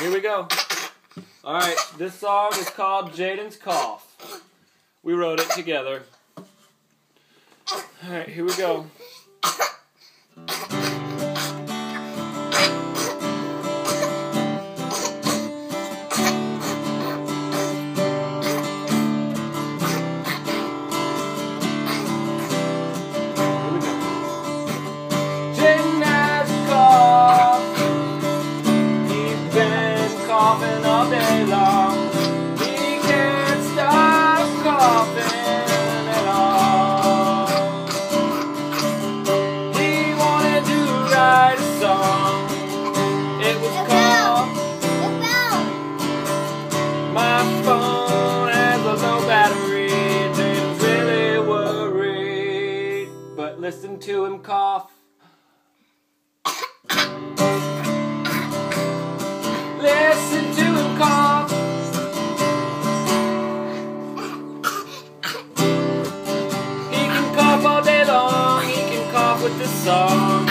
Here we go. Alright, this song is called Jaiden's Cough. We wrote it together. Alright, here we go. Coughing all day long. He can't stop coughing at all. He wanted to write a song. It was called My Phone Has a Low Battery. Jaiden's really worried, but listen to him cough. Listen to him cough. He can cough all day long. He can cough with this song.